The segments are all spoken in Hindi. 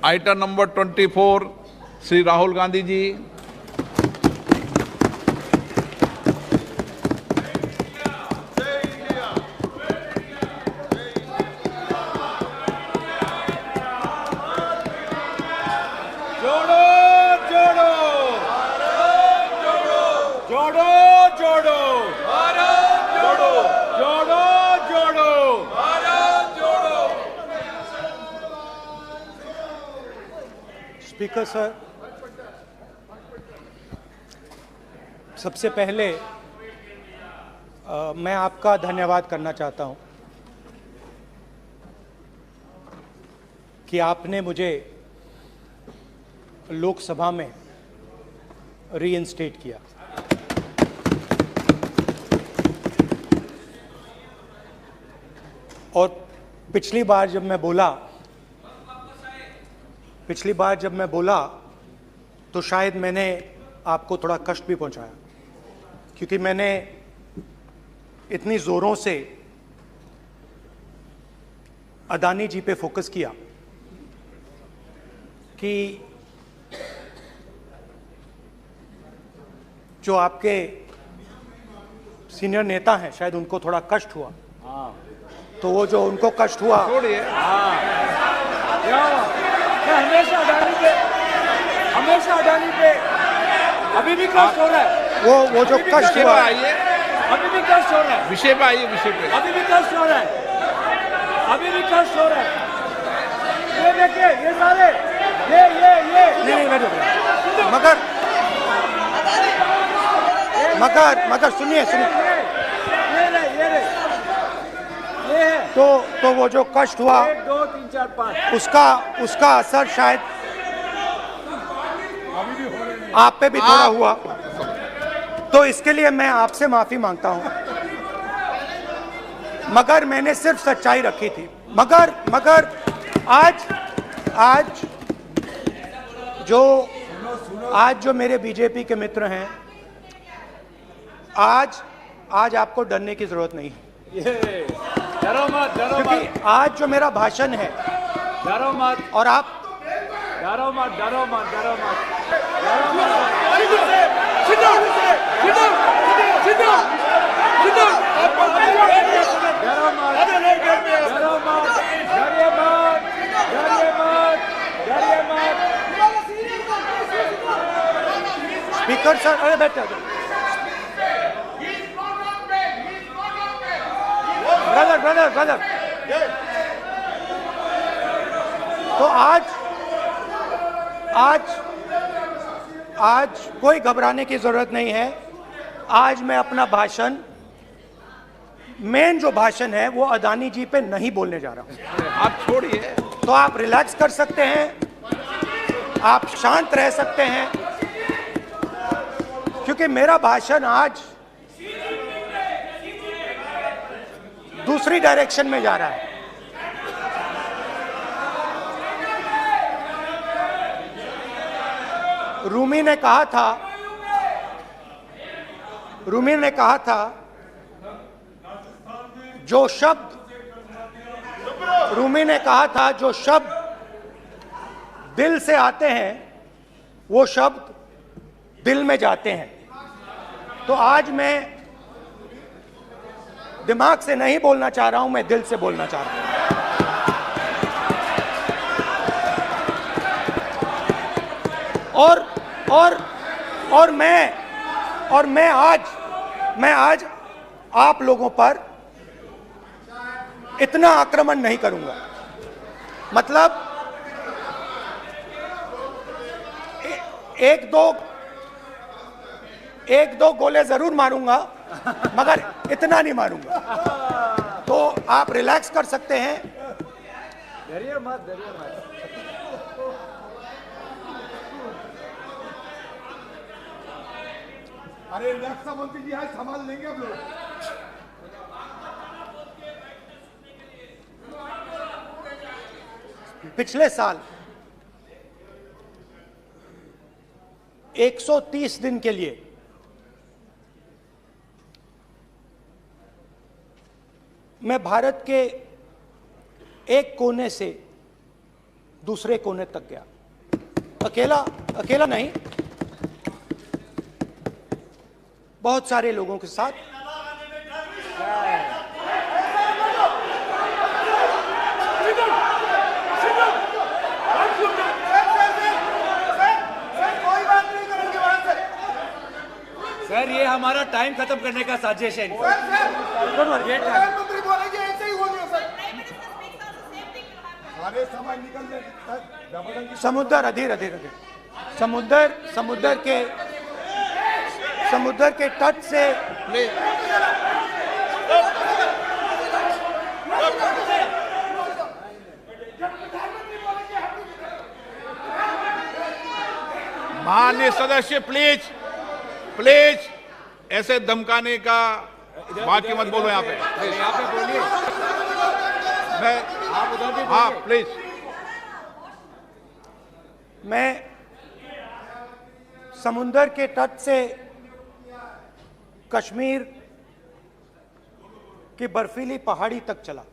Item number 24 Shri Rahul Gandhi ji. जोड़ो जोड़ो जोड़ो जोड़ो जोड़ो जोड़ो जोड़ो स्पीकर सर, सबसे पहले मैं आपका धन्यवाद करना चाहता हूं कि आपने मुझे लोकसभा में रीइंस्टेट किया। और पिछली बार जब मैं बोला तो शायद मैंने आपको थोड़ा कष्ट भी पहुंचाया, क्योंकि मैंने इतनी जोरों से अदानी जी पे फोकस किया कि जो आपके सीनियर नेता हैं शायद उनको थोड़ा कष्ट हुआ। तो वो जो उनको कष्ट हुआ, छोड़िए। हमेशा अडानी पे अभी भी कष्ट हो रहा है। वो जो कष्ट विषय हुआ, पे आइए, अभी भी कष्ट हो रहा है। विषय पे आइए, विषय पे। अभी भी कष्ट हो रहा है। अभी भी कष्ट हो रहा है। ये देखिए, ये सारे नहीं मगर सुनिए ये है। तो वो जो कष्ट हुआ 1 2 3 4 5 उसका असर शायद आप पे भी थोड़ा हुआ। तो इसके लिए मैं आपसे माफी मांगता हूं, मगर मैंने सिर्फ सच्चाई रखी थी। मगर आज जो मेरे बीजेपी के मित्र हैं, आज आपको डरने की जरूरत नहीं है, डरो मत क्योंकि आज जो मेरा भाषण है, डरो मत और आप डरो मत स्पीकर सर, अरे बैठे ब्रदर। तो आज कोई घबराने की जरूरत नहीं है। आज मैं अपना भाषण, मेन जो भाषण है वो अदानी जी पे नहीं बोलने जा रहा हूं। आप छोड़िए। तो आप रिलैक्स कर सकते हैं, आप शांत रह सकते हैं, क्योंकि मेरा भाषण आज दूसरी डायरेक्शन में जा रहा है। रूमी ने कहा था जो शब्द दिल से आते हैं वो शब्द दिल में जाते हैं। तो आज मैं दिमाग से नहीं बोलना चाह रहा हूं, मैं दिल से बोलना चाह रहा हूं। और मैं आज आप लोगों पर इतना आक्रमण नहीं करूंगा। मतलब एक दो गोले जरूर मारूंगा, मगर इतना नहीं मारूंगा। तो आप रिलैक्स कर सकते हैं। डरिए मत अरे रक्षा मंत्री जी आज संभाल लेंगे आप लोग। पिछले साल 130 दिन के लिए मैं भारत के एक कोने से दूसरे कोने तक गया। अकेला अकेला नहीं, बहुत सारे लोगों के साथ। सर ये हमारा टाइम खत्म करने का साजिश है। प्रधानमंत्री बोलेंगे ऐसे ही होंगे सर। सारे समय निकल जाए। समुद्र अधीर अधीर अधीर समुद्र के तट से माननीय सदस्य प्लीज प्लीज ऐसे धमकाने का बात की मत बोलो यहाँ पे। यहाँ पे बोलिए। मैं आप उधर भी हाँ बोलिए। प्लीज। मैं समुद्र के तट से कश्मीर की बर्फीली पहाड़ी तक चला।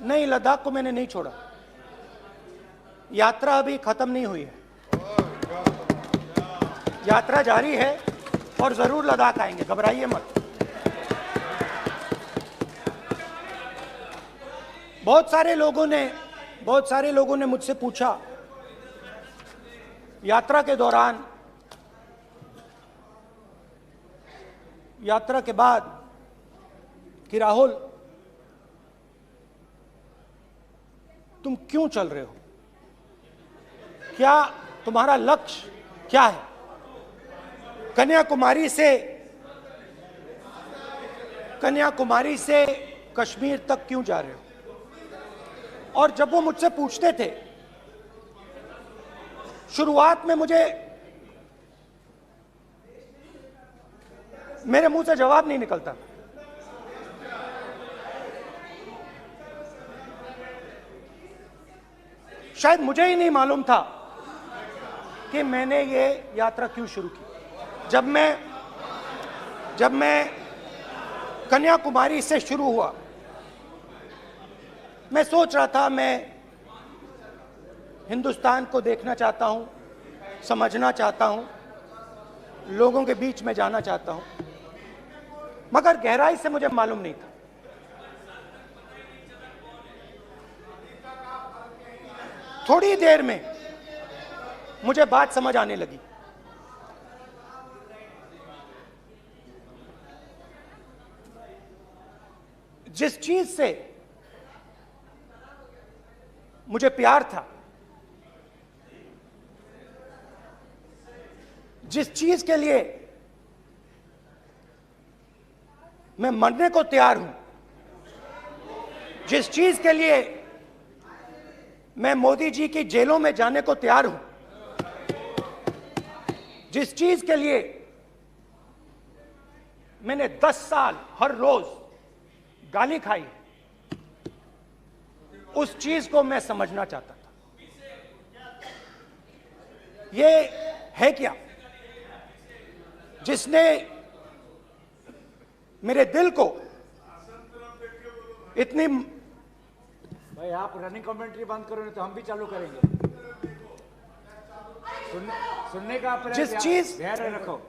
नहीं, लद्दाख को मैंने नहीं छोड़ा। यात्रा अभी खत्म नहीं हुई है, यात्रा जारी है और जरूर लद्दाख आएंगे, घबराइए मत। बहुत सारे लोगों ने मुझसे पूछा यात्रा के दौरान, यात्रा के बाद कि राहुल तुम क्यों चल रहे हो, क्या तुम्हारा लक्ष्य क्या है, कन्याकुमारी से कश्मीर तक क्यों जा रहे हो। और जब वो मुझसे पूछते थे, शुरुआत में मेरे मुंह से जवाब नहीं निकलता। शायद मुझे ही नहीं मालूम था कि मैंने ये यात्रा क्यों शुरू की। जब मैं कन्याकुमारी से शुरू हुआ, मैं सोच रहा था मैं हिंदुस्तान को देखना चाहता हूं, समझना चाहता हूं, लोगों के बीच में जाना चाहता हूं, मगर गहराई से मुझे मालूम नहीं था। थोड़ी देर में मुझे बात समझ आने लगी। जिस चीज से मुझे प्यार था, जिस चीज के लिए मैं मरने को तैयार हूं, जिस चीज के लिए मैं मोदी जी की जेलों में जाने को तैयार हूं, जिस चीज के लिए मैंने 10 साल हर रोज गाली खाई, उस चीज को मैं समझना चाहता था। ये है क्या जिसने मेरे दिल को इतनी। भाई आप रनिंग कमेंट्री बंद करो नहीं तो हम भी चालू करेंगे। सुनने का अपना धैर्य रखो।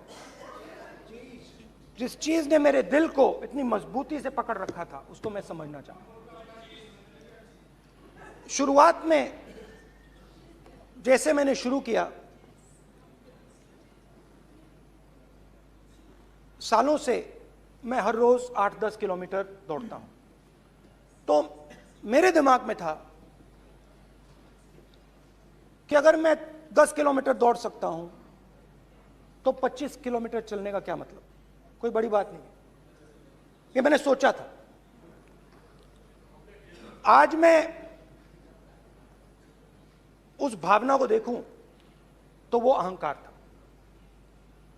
जिस चीज ने मेरे दिल को इतनी मजबूती से पकड़ रखा था, उसको मैं समझना चाहता। शुरुआत में जैसे मैंने शुरू किया, सालों से मैं हर रोज 8-10 किलोमीटर दौड़ता हूं, तो मेरे दिमाग में था कि अगर मैं 10 किलोमीटर दौड़ सकता हूं तो 25 किलोमीटर चलने का क्या मतलब, कोई बड़ी बात नहीं। ये मैंने सोचा था। आज मैं उस भावना को देखूं तो वो अहंकार था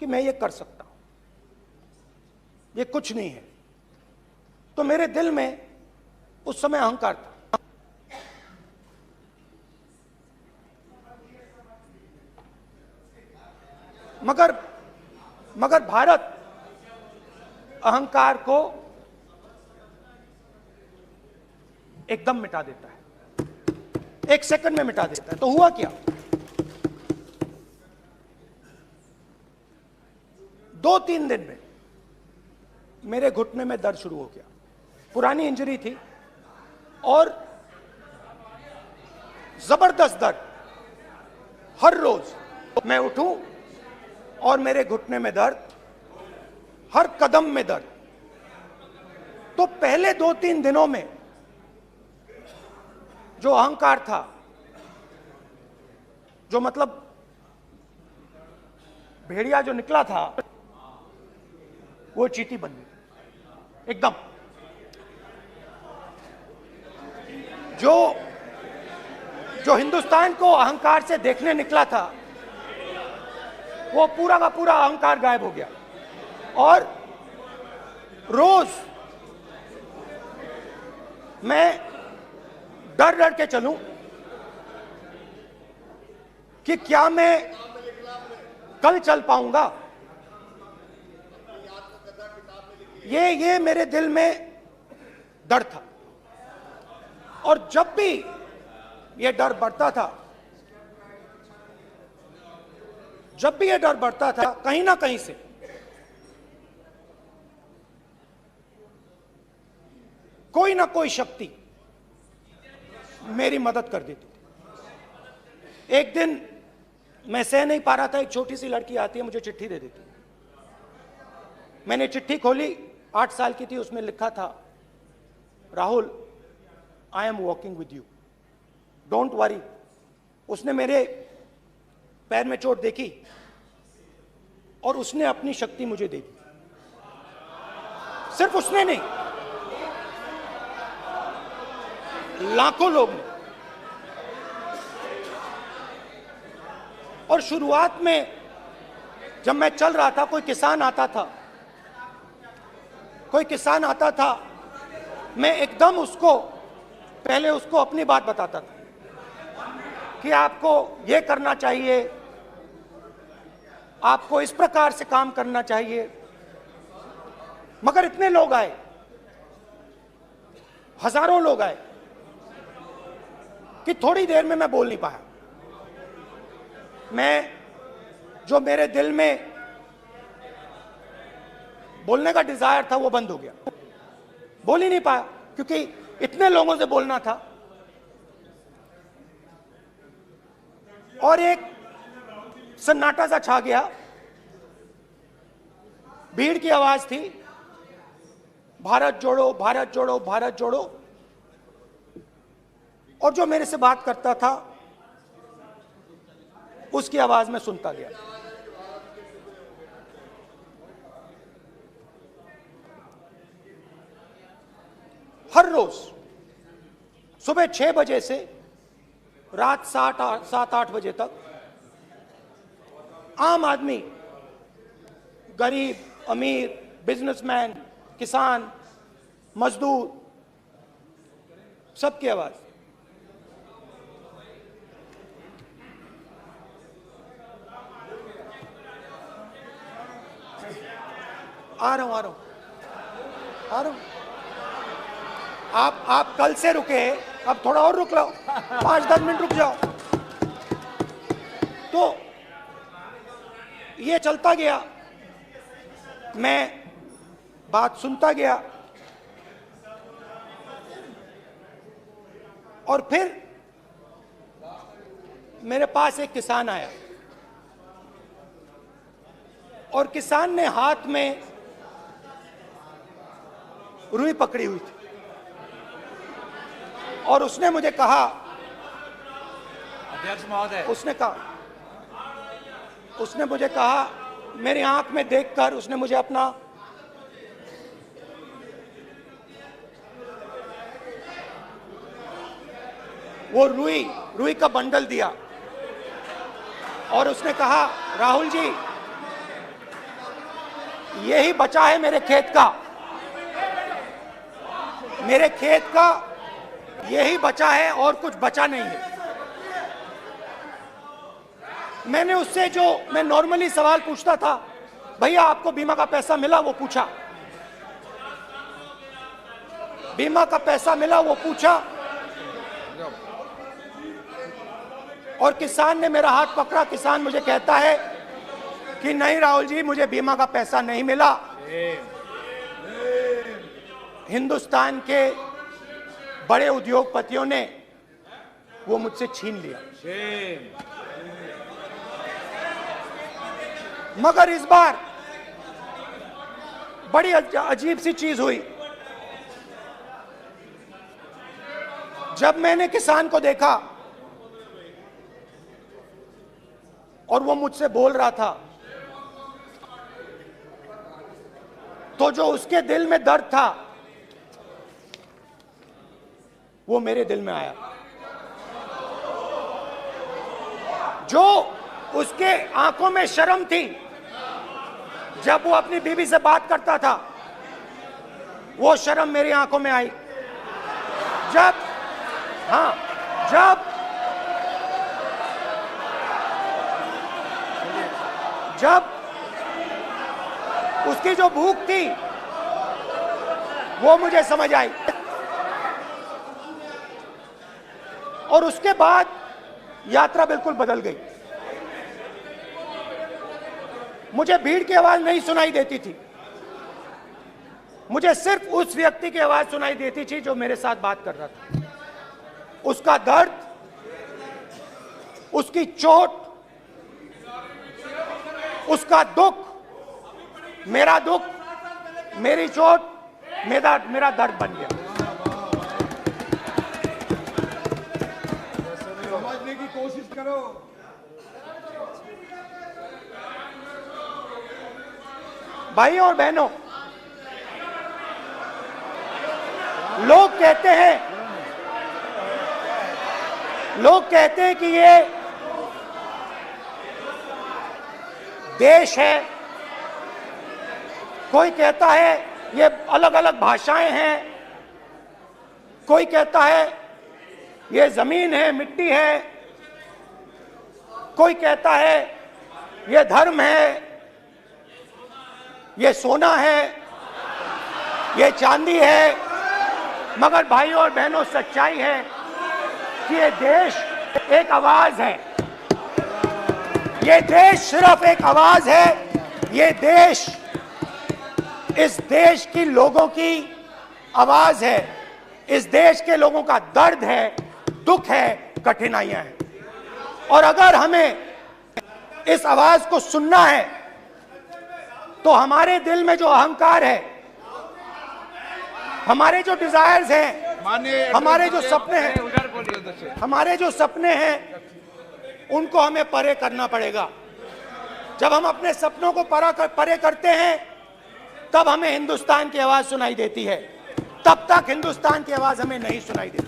कि मैं ये कर सकता हूं, ये कुछ नहीं है। तो मेरे दिल में उस समय अहंकार था। मगर भारत अहंकार को एकदम मिटा देता है, 1 सेकंड में मिटा देता है। तो हुआ क्या, 2-3 दिन में मेरे घुटने में दर्द शुरू हो गया। पुरानी इंजरी थी और जबरदस्त दर्द। हर रोज मैं उठूं और मेरे घुटने में दर्द, हर कदम में दर्द। तो पहले 2-3 दिनों में जो अहंकार था, जो मतलब भेड़िया जो निकला था, वो चींटी बन गई एकदम। जो हिंदुस्तान को अहंकार से देखने निकला था, वो पूरा का पूरा अहंकार गायब हो गया। और रोज मैं डर डर के चलूं कि क्या मैं कल चल पाऊंगा। ये मेरे दिल में डर था। और जब भी ये डर बढ़ता था, कहीं ना कहीं से कोई ना कोई शक्ति मेरी मदद कर देती थी। एक दिन मैं सह नहीं पा रहा था, एक छोटी सी लड़की आती है, मुझे चिट्ठी दे देती है। मैंने चिट्ठी खोली, 8 साल की थी, उसमें लिखा था, Rahul, I am walking with you, don't worry. उसने मेरे पैर में चोट देखी और उसने अपनी शक्ति मुझे दे दी। सिर्फ उसने नहीं, लाखों लोग ने। और शुरुआत में जब मैं चल रहा था, कोई किसान आता था, मैं एकदम पहले उसको अपनी बात बताता था कि आपको ये करना चाहिए, आपको इस प्रकार से काम करना चाहिए। मगर इतने लोग आए, हजारों लोग आए, कि थोड़ी देर में मैं बोल नहीं पाया। जो मेरे दिल में बोलने का डिजायर था, वो बंद हो गया। बोल ही नहीं पाया, क्योंकि इतने लोगों से बोलना था। और एक सन्नाटा सा छा गया, भीड़ की आवाज थी, भारत जोड़ो, भारत जोड़ो, भारत जोड़ो। और जो मेरे से बात करता था, उसकी आवाज में सुनता गया। हर रोज सुबह 6 बजे से रात 7-8 बजे तक आम आदमी, गरीब, अमीर, बिजनेसमैन, किसान, मजदूर, सबकी आवाज। आ रहा हूं। आप कल से रुके, अब थोड़ा और रुक लो, 5-10 मिनट रुक जाओ। तो ये चलता गया, मैं बात सुनता गया। और फिर मेरे पास एक किसान आया, और किसान ने हाथ में रुई पकड़ी हुई थी, और उसने मुझे कहा, अध्यक्ष महोदय, उसने मुझे कहा, मेरी आंख में देखकर उसने मुझे अपना वो रुई का बंडल दिया, और उसने कहा, राहुल जी, यही बचा है मेरे खेत का यही बचा है, और कुछ बचा नहीं है। मैंने उससे, जो मैं नॉर्मली सवाल पूछता था, भैया आपको बीमा का पैसा मिला, वो पूछा। बीमा का पैसा मिला, वो पूछा। और किसान ने मेरा हाथ पकड़ा। किसान मुझे कहता है कि नहीं राहुल जी, मुझे बीमा का पैसा नहीं मिला, हिंदुस्तान के बड़े उद्योगपतियों ने वो मुझसे छीन लिया। मगर इस बार बड़ी अजीब सी चीज हुई। जब मैंने किसान को देखा और वो मुझसे बोल रहा था, तो जो उसके दिल में दर्द था वो मेरे दिल में आया। जो उसके आंखों में शर्म थी जब वो अपनी बीवी से बात करता था, वो शर्म मेरी आंखों में आई। जब उसकी जो भूख थी वो मुझे समझ आई। और उसके बाद यात्रा बिल्कुल बदल गई। मुझे भीड़ की आवाज नहीं सुनाई देती थी, मुझे सिर्फ उस व्यक्ति की आवाज सुनाई देती थी जो मेरे साथ बात कर रहा था। उसका दर्द, उसकी चोट, उसका दुख, मेरा दुख, मेरी चोट, मेरा दर्द बन गया। समझने की कोशिश करो। भाइयों और बहनों, लोग कहते हैं कि ये देश है, कोई कहता है ये अलग अलग भाषाएं हैं, कोई कहता है ये जमीन है, मिट्टी है, कोई कहता है ये धर्म है, ये सोना है, ये चांदी है। मगर भाइयों और बहनों, सच्चाई है कि ये देश एक आवाज है। ये देश सिर्फ एक आवाज है। ये देश, इस देश की लोगों की आवाज है। इस देश के लोगों का दर्द है, दुख है, कठिनाइयां हैं। और अगर हमें इस आवाज को सुनना है तो हमारे दिल में जो अहंकार है, हमारे जो डिजायर्स हैं, हमारे जो सपने हैं, उनको हमें परे करना पड़ेगा। जब हम अपने सपनों को परे करते हैं तब हमें हिंदुस्तान की आवाज सुनाई देती है, तब तक हिंदुस्तान की आवाज हमें नहीं सुनाई देती।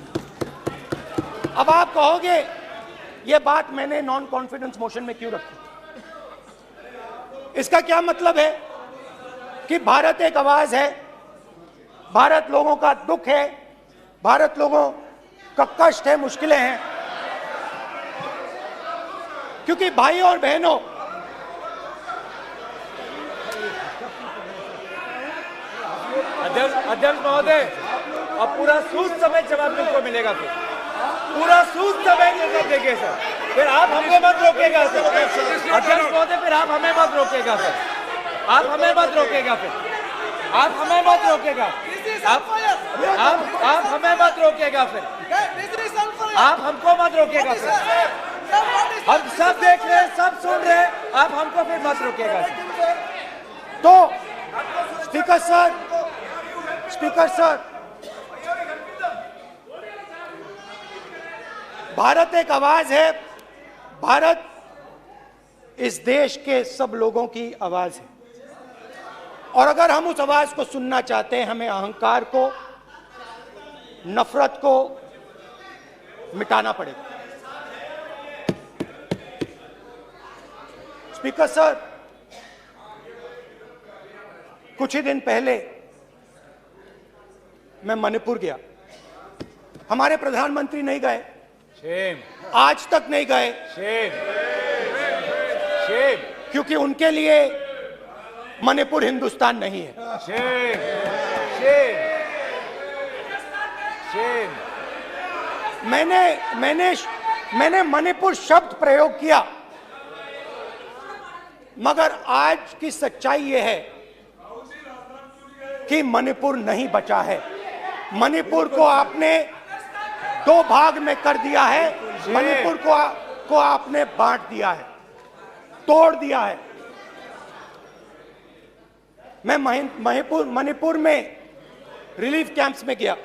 अब आप कहोगे ये बात मैंने नॉन कॉन्फिडेंस मोशन में क्यों रखी? इसका क्या मतलब है कि भारत एक आवाज है, भारत लोगों का दुख है, भारत लोगों का कष्ट है, मुश्किलें हैं। क्योंकि भाइयों और बहनों, अध्यक्ष महोदय, अब पूरा सूद समेत जवाब तुमको मिलेगा। फिर पूरा सूद समेत जवाब देंगे सर। फिर आप हमें मत रोकेगा सर। अध्यक्ष महोदय, फिर आप हमें मत रोकेगा सर। आप हमें मत रोकेगा। फिर आप हमें मत रोकेगा। आप हमें मत रोकेगा। फिर आप हमको मत रोकेगा। फिर हम सब देख रहे हैं, सब सुन रहे हैं, आप हमको फिर मत रोकेगा। तो स्पीकर सर, भारत एक आवाज है। भारत इस देश के सब लोगों की आवाज है। और अगर हम उस आवाज को सुनना चाहते हैं, हमें अहंकार को, नफरत को मिटाना पड़ेगा। स्पीकर सर, कुछ ही दिन पहले मैं मणिपुर गया। हमारे प्रधानमंत्री नहीं गए, आज तक नहीं गए, क्योंकि उनके लिए मणिपुर हिंदुस्तान नहीं है। मैंने मणिपुर शब्द प्रयोग किया, मगर आज की सच्चाई यह है कि मणिपुर नहीं बचा है। मणिपुर को आपने 2 भाग में कर दिया है। मणिपुर को आपने बांट दिया है, तोड़ दिया है। मैं मणिपुर में रिलीफ कैंप्स में गया।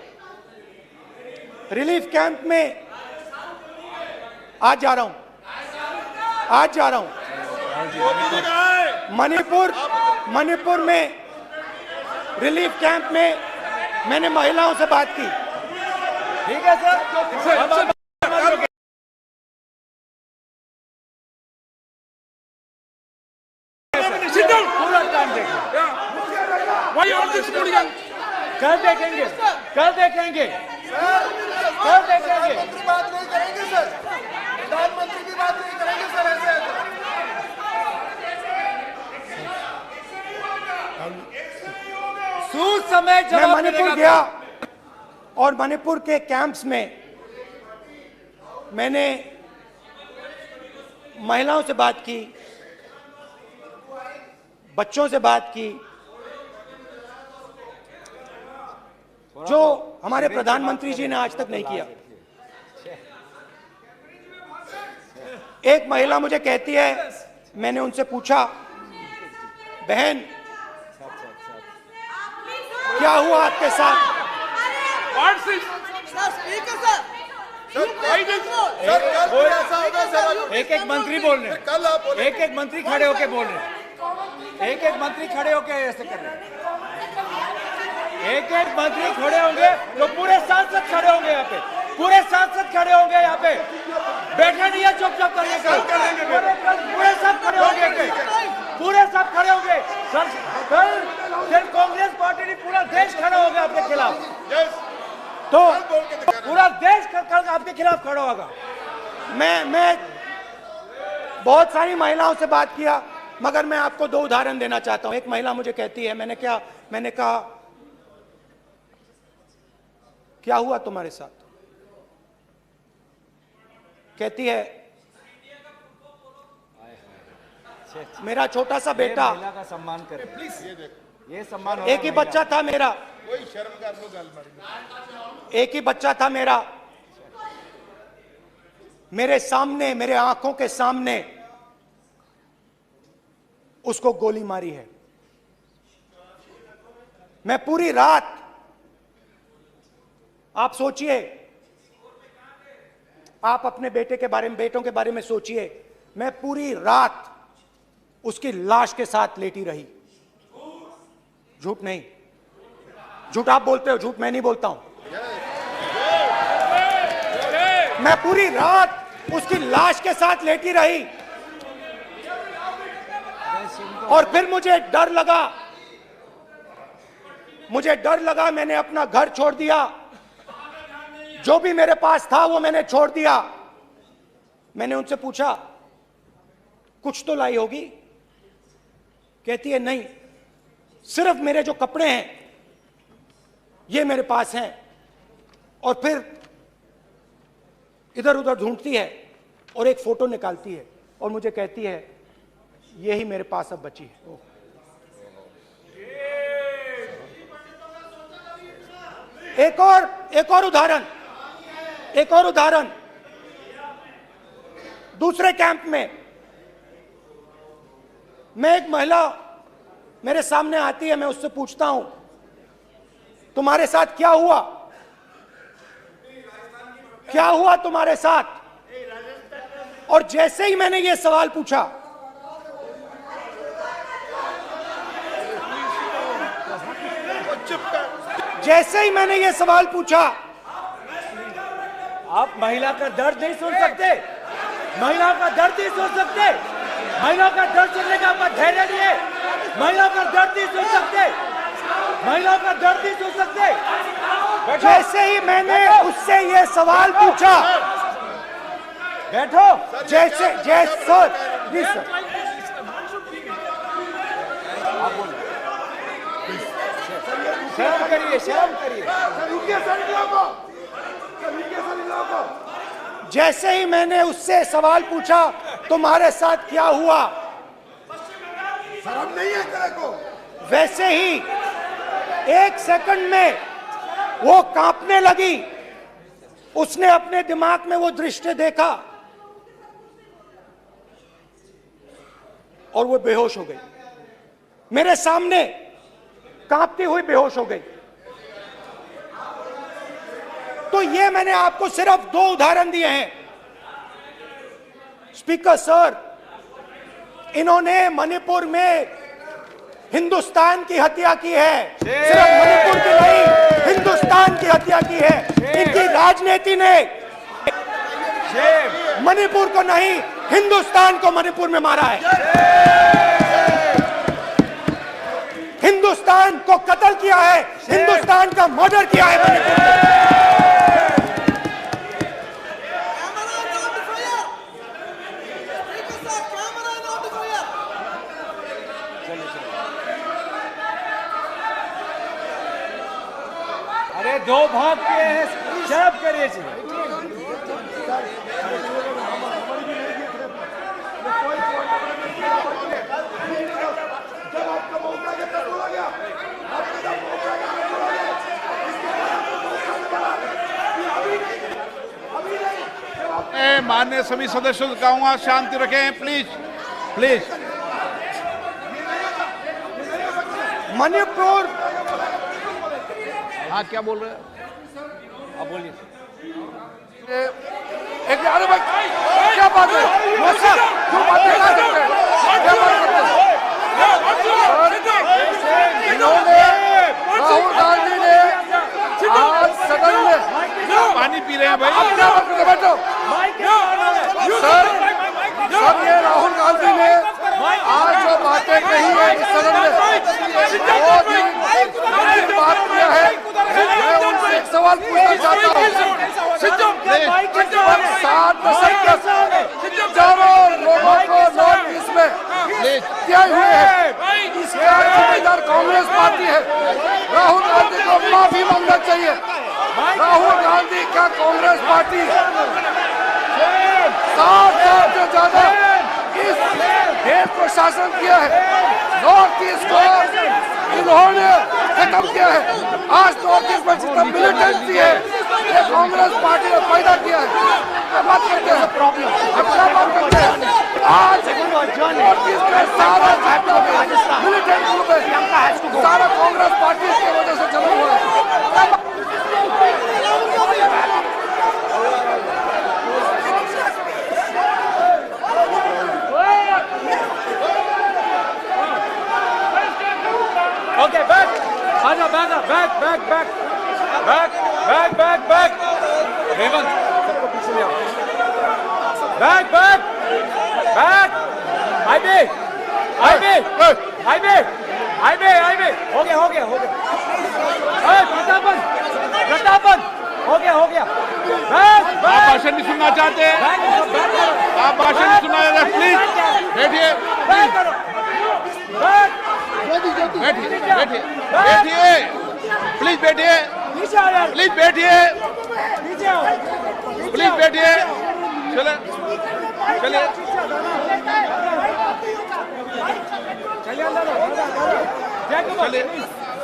रिलीफ कैंप में आज जा रहा हूं। मणिपुर में रिलीफ कैंप में मैंने महिलाओं से बात की। ठीक है सर, पूरा टाइम देखेंगे। कल देखेंगे। प्रधानमंत्री बात नहीं करेंगे सर, प्रधानमंत्री की बात नहीं करेंगे सर ऐसे। सूद समय मैं जवाब मणिपुर मिलेगा। गया और मणिपुर के कैंप्स में मैंने महिलाओं से बात की, बच्चों से बात की, जो हमारे प्रधानमंत्री जी ने आज तक नहीं किया। एक महिला मुझे कहती है, मैंने उनसे पूछा, बहन क्या हुआ आपके साथ? एक मंत्री बोल रहे हैं, कल आप बोले, एक मंत्री खड़े होके बोल रहे हैं, एक मंत्री खड़े होके ऐसे कर रहे हैं। एक मंत्री खड़े होंगे तो पूरे सांसद खड़े होंगे यहाँ पे, पूरे सांसद खड़े होंगे यहाँ पे। बैठे नहीं है, चुपचाप करिए। कल पूरे सब खड़े होंगे, पूरे सब खड़े होंगे। कल कांग्रेस पार्टी ने पूरा देश खड़ा होगा आपके खिलाफ। तो पूरा देश कल आपके खिलाफ खड़ा होगा। मैं बहुत सारी महिलाओं से बात किया, मगर मैं आपको 2 उदाहरण देना चाहता हूं। एक महिला मुझे कहती है, मैंने कहा क्या हुआ तुम्हारे साथ? कहती है, मेरा छोटा सा बेटा, महिला का सम्मान करें प्लीज, ये सम्मान। एक ही बच्चा था मेरा, कोई शर्म कर लो गल एक ही बच्चा था मेरा, मेरे सामने, मेरे आंखों के सामने उसको गोली मारी है। मैं पूरी रात, आप सोचिए, आप अपने बेटों के बारे में सोचिए, मैं पूरी रात उसकी लाश के साथ लेटी रही। झूठ नहीं, झूठ आप बोलते हो, झूठ मैं नहीं बोलता हूं। मैं पूरी रात उसकी लाश के साथ लेटी रही और फिर मुझे डर लगा, मैंने अपना घर छोड़ दिया, जो भी मेरे पास था वो मैंने छोड़ दिया। मैंने उनसे पूछा, कुछ तो लाई होगी? कहती है, नहीं, सिर्फ मेरे जो कपड़े हैं ये मेरे पास हैं। और फिर इधर उधर ढूंढती है और एक फोटो निकालती है और मुझे कहती है, यही मेरे पास अब बची है। एक और उदाहरण, दूसरे कैंप में मैं, एक महिला मेरे सामने आती है, मैं उससे पूछता हूं, तुम्हारे साथ क्या हुआ? क्या हुआ तुम्हारे साथ? और जैसे ही मैंने ये सवाल पूछा, जैसे ही मैंने ये सवाल पूछा, आप महिला का दर्द नहीं सुन सकते, महिला का दर्द नहीं सुन सकते, महिला का दर्द सुनने का आपका धैर्य नहीं है, महिला का दर्द नहीं सुन सकते, महिला का दर्द नहीं सुन सकते। जैसे ही मैंने उससे ये सवाल पूछा, बैठो, जैसे सर, प्लीज सर, शर्म करिए, शर्म करिए। रुकिए सर, इन लोगों को, रुकिए सर, इन लोगों जैसे ही मैंने उससे सवाल पूछा तुम्हारे साथ क्या हुआ, शर्म नहीं है तेरे को? वैसे ही 1 सेकंड में वो कांपने लगी। उसने अपने दिमाग में वो दृश्य देखा और वो बेहोश हो गई। मेरे सामने कांपती हुई बेहोश हो गई। तो ये मैंने आपको सिर्फ 2 उदाहरण दिए हैं। स्पीकर सर, इन्होंने मणिपुर में हिंदुस्तान की हत्या की है। सिर्फ मणिपुर की नहीं, हिंदुस्तान की हत्या की है। इनकी राजनीति ने मणिपुर को नहीं, हिंदुस्तान को मणिपुर में मारा है। हिंदुस्तान को कत्ल किया है, हिंदुस्तान का मर्डर किया है मणिपुर में। अरे 2 भाग के हैं, शर्म करिए जी। माननीय सभी सदस्यों से कहूंगा शांति रखें, प्लीज प्लीज। मणिपुर, हाँ क्या बोल रहे हैं? अब बोलिए। एक अरे भाई क्या बात है? क्यों बातें कर सकते हैं? क्या बात करते हैं? इन्होंने राहुल गांधी ने आज सदन में पानी पी रहे हैं भाई। आप क्या बात करते बैठो सर। सर ये राहुल गांधी ने आज जो बातें कही है इस सदन में बहुत ही गंभीर बात किया है। मैं उनसे एक सवाल पूछना चाहता हूँ। 7 दशक तक हजारों लोगों को नॉर्थ ईस्ट में किए हुए हैं, इसका जिम्मेदार कांग्रेस पार्टी है। राहुल गांधी को माफी मांगना चाहिए। राहुल गांधी का कांग्रेस पार्टी 7 साल से ज्यादा इस देश को शासन किया है। नॉर्थ ईस्ट को इन्होंने खत्म किया है। आज नॉर्थ ईस्ट में जितना मिलिटेंसी है ये कांग्रेस पार्टी ने पैदा किया है। क्या बात करते हैं? क्या बात करते हैं? आज नॉर्थ ईस्ट में सारा मिलिटेंट ग्रुप है, सारा कांग्रेस पार्टी की वजह से चला हुआ है। ओके बैक, आजा back back back back back back back back. Hemant सबको पीछे ले आओ। Back back back. IB IB IB IB IB. हो गया हो गया हो गया। प्रतापन प्रतापन हो गया। बैक आप भाषण नहीं सुनना चाहते हैं? आप भाषण नहीं सुनना चाहते? प्लीज बैठिए, बैक करो। बैक बैठिए बैठिए बैठिए, प्लीज बैठिए, नीचे आओ यार, प्लीज बैठिए, नीचे आओ, प्लीज बैठिए। चले चलिए चलिए अंदर चलिए।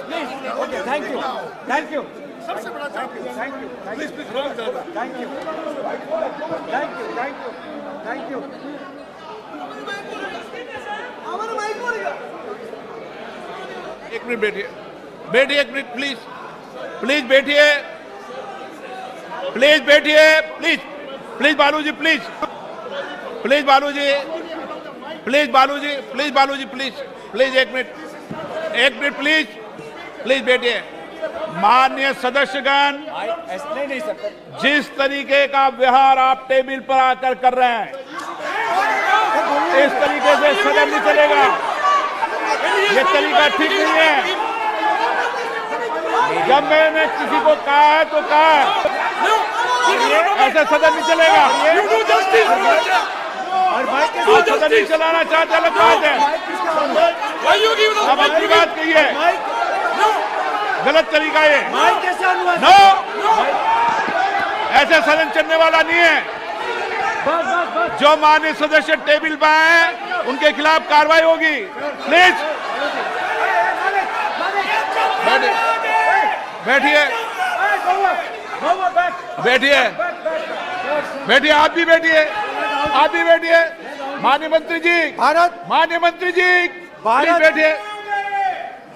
Please. Okay thank you thank you सबसे बड़ा thank you please please thank you thank you thank you thank you. एक मिनट बैठिए, बैठिए 1 मिनट प्लीज, प्लीज बैठिए, प्लीज बैठिए, please please Baluji, please please Baluji, please Baluji, please Baluji, please please 1 minute please please बैठिए। माननीय सदस्यगण, नहीं सकते। जिस तरीके का व्यवहार आप टेबल पर आकर कर रहे हैं, इस तरीके से सदन नहीं चलेगा। ये तरीका ठीक नहीं है। जब मैंने किसी को कहा है तो कहा है, ऐसे सदन नहीं चलेगा। आप सदन नहीं चलाना चाहते, अलग बात है। अब अपनी बात कही है, गलत तरीका ये। नो, ऐसे सदन चलने वाला नहीं है। जो माननीय सदस्य टेबल पर आए उनके खिलाफ कार्रवाई होगी। प्लीज बैठिए, बैठिए, बैठिए, आप भी बैठिए, आप भी बैठिए। माननीय मंत्री जी, माननीय मंत्री जी, प्लीज बैठिए।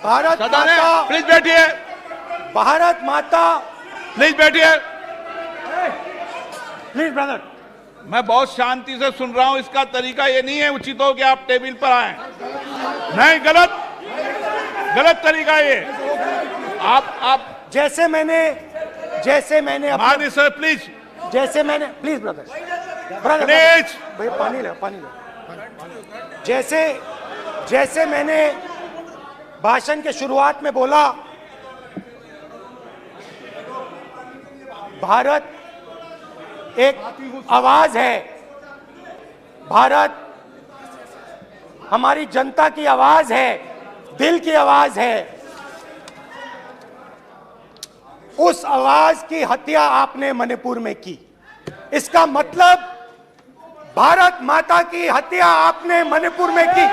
भारत माता, प्लीज बैठिए, भारत माता, प्लीज बैठिए। Please brother. मैं बहुत शांति से सुन रहा हूं। इसका तरीका ये नहीं है उचित हो कि आप टेबल पर आए। नहीं, गलत, गलत तरीका ये। आप जैसे मैंने माननीय सर प्लीज, जैसे मैंने, प्लीज ब्रदर, ब्रदर प्लीज, भैया पानी लो, पानी लो। जैसे मैंने भाषण के शुरुआत में बोला, भारत एक आवाज है। भारत हमारी जनता की आवाज है, दिल की आवाज है। उस आवाज की हत्या आपने मणिपुर में की। इसका मतलब भारत माता की हत्या आपने मणिपुर में की।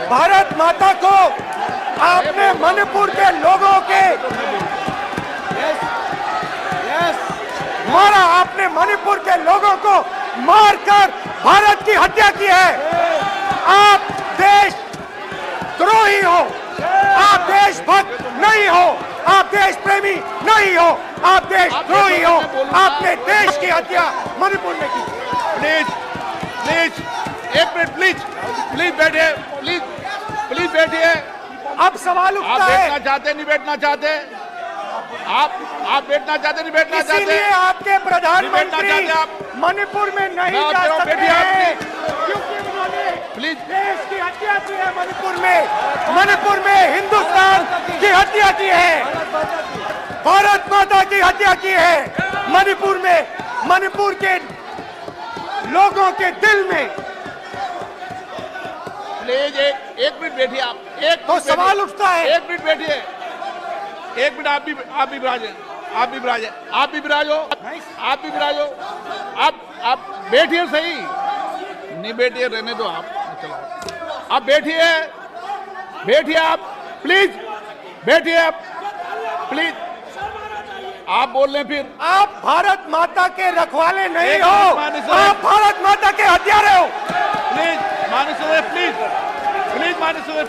भारत माता को आपने मणिपुर के लोगों के मारा। आपने मणिपुर के लोगों को मारकर भारत की हत्या की है। आप देश द्रोही हो, आप देशभक्त नहीं हो, आप देश प्रेमी नहीं हो, आप देशद्रोही हो। आपने देश की हत्या मणिपुर में की। प्लीज, प्लीज, एक मिनट, प्लीज, प्लीज बैठिए, प्लीज, प्लीज बैठिए। अब सवाल आप उठता है, बैठना चाहते नहीं बैठना चाहते? आप बैठना चाहते नहीं बैठना चाहते? इसीलिए आपके प्रधानमंत्री आप? मणिपुर में नहीं मैं जा आपसे सकते बैठिए आप, हैं, क्योंकि उन्होंने प्लीज। देश की हत्या की है। मणिपुर में हिंदुस्तान की हत्या की है, भारत माता की हत्या की है। मणिपुर के लोगों के दिल में। प्लीज एक मिनट बैठिए आप। एक तो मिनट सवाल बैठिए। उठता है, एक मिनट बैठिए, एक मिनट। आप भी विराजे, आप भी विराजे, आप भी विराजो, आप भी विराजो। आप बैठिए सही। नहीं बैठिए, रहने दो आप, चलो आप बैठिए, बैठिए आप, प्लीज बैठिए आप, प्लीज। आप बोल रहे हैं फिर। आप भारत माता के रखवाले नहीं एक हो, मिनट माननीय सर। आप भारत माता के हत्यारे हो। प्लीज माननीय सदस्य, प्लीज, प्लीज माननीय सदस्य,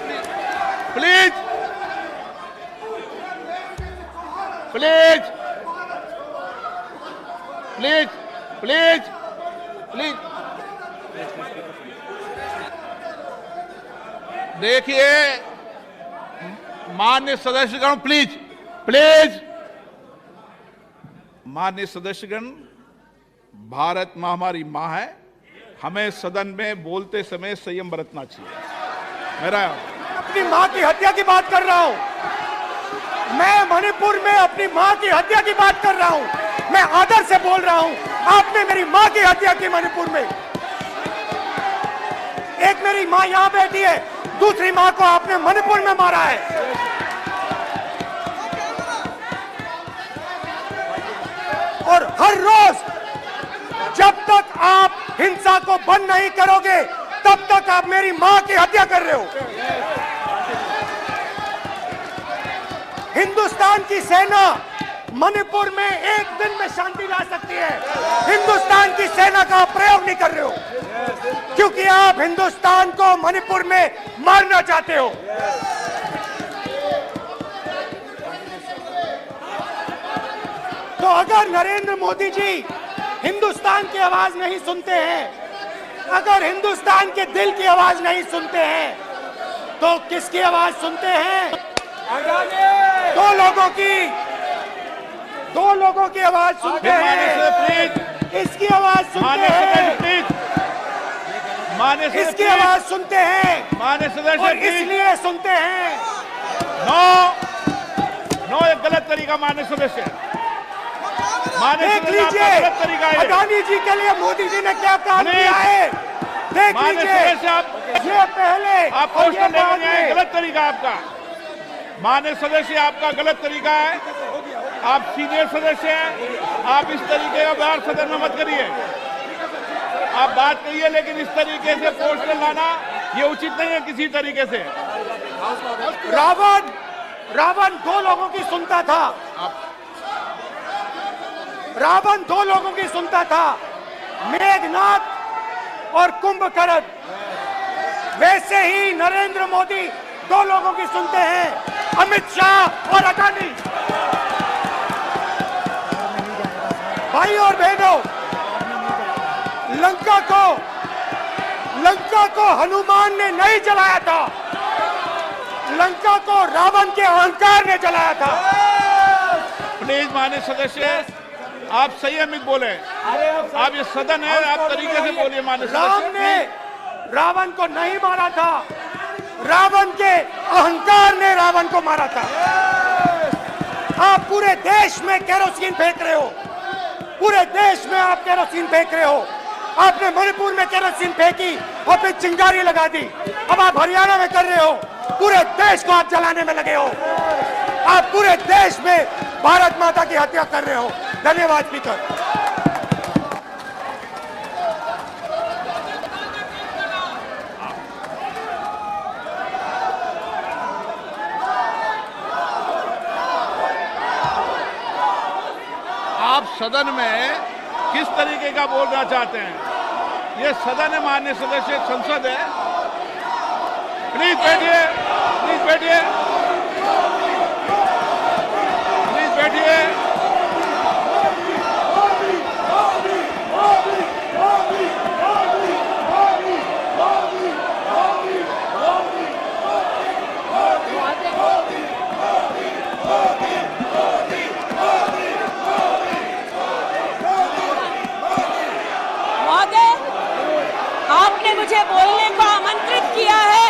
please, please, please, please, please, please. देखिए माननीय सदस्यगण, प्लीज, प्लीज। माननीय सदस्यगण, भारत मां हमारी मां है। हमें सदन में बोलते समय संयम बरतना चाहिए। मेरा अपनी मां की हत्या की बात कर रहा हूं। मैं मणिपुर में अपनी मां की हत्या की बात कर रहा हूं। मैं आदर से बोल रहा हूं। आपने मेरी मां की हत्या की मणिपुर में। एक मेरी मां यहां बैठी है, दूसरी मां को आपने मणिपुर में मारा है। और हर रोज जब तक आप हिंसा को बंद नहीं करोगे, तब तक आप मेरी मां की हत्या कर रहे हो। हिंदुस्तान की सेना मणिपुर में एक दिन में शांति ला सकती है। हिंदुस्तान की सेना का आप प्रयोग नहीं कर रहे हो, क्योंकि आप हिंदुस्तान को मणिपुर में मारना चाहते हो। तो अगर नरेंद्र मोदी जी हिंदुस्तान की आवाज नहीं सुनते हैं, अगर हिंदुस्तान के दिल की आवाज नहीं सुनते हैं, तो किसकी आवाज सुनते हैं? दो लोगों की आवाज सुनते हैं। प्लीज, इसकी आवाज सुनते हैं, प्लीज, माननीय सदस्य, इसकी आवाज सुनते हैं, माननीय सदस्य, और प्लीज। इसलिए सुनते हैं। नो, एक गलत तरीका माननीय सदस्य। देख लीजिए, अडानी जी के लिए मोदी जी ने क्या काम किया है। देख माननीय लीजिए, सदस्य आप ये पहले आप और पोस्टर ये लेकर बाद आए, में। गलत तरीका है आपका। माननीय सदस्य आपका गलत तरीका है, आप सीनियर सदस्य हैं, आप इस तरीके का व्यवहार सदन में मत करिए। आप बात करिए, लेकिन इस तरीके से पोस्टर लाना ये उचित नहीं है किसी तरीके से। रावण दो लोगों की सुनता था, रावण दो लोगों की सुनता था, मेघनाथ और कुंभकर्ण। वैसे ही नरेंद्र मोदी दो लोगों की सुनते हैं, अमित शाह और अडानी। भाई और बहनों, लंका को हनुमान ने नहीं जलाया था, लंका को रावण के अहंकार ने जलाया था। प्लीज माननीय सदस्य आप संयमित बोले। आप ये सदन है, आप तरीके से बोलिए। माननीय राम सदस्य ने रावण को नहीं मारा था, रावण के अहंकार ने रावण को मारा था। आप पूरे देश में केरोसिन फेंक रहे हो, पूरे देश में आप केरोसिन फेंक रहे हो। आपने मणिपुर में केरोसिन फेंकी और फिर चिंगारी लगा दी। अब आप हरियाणा में कर रहे हो, पूरे देश को आप जलाने में लगे हो। आप पूरे देश में भारत माता की हत्या कर रहे हो। धन्यवाद स्पीकर। आप सदन में किस तरीके का बोलना चाहते हैं? ये सदन है, माननीय सदस्य, संसद है। प्लीज बैठिए, प्लीज बैठिए, प्लीज बैठिए। महोदय, आपने मुझे बोलने को आमंत्रित किया है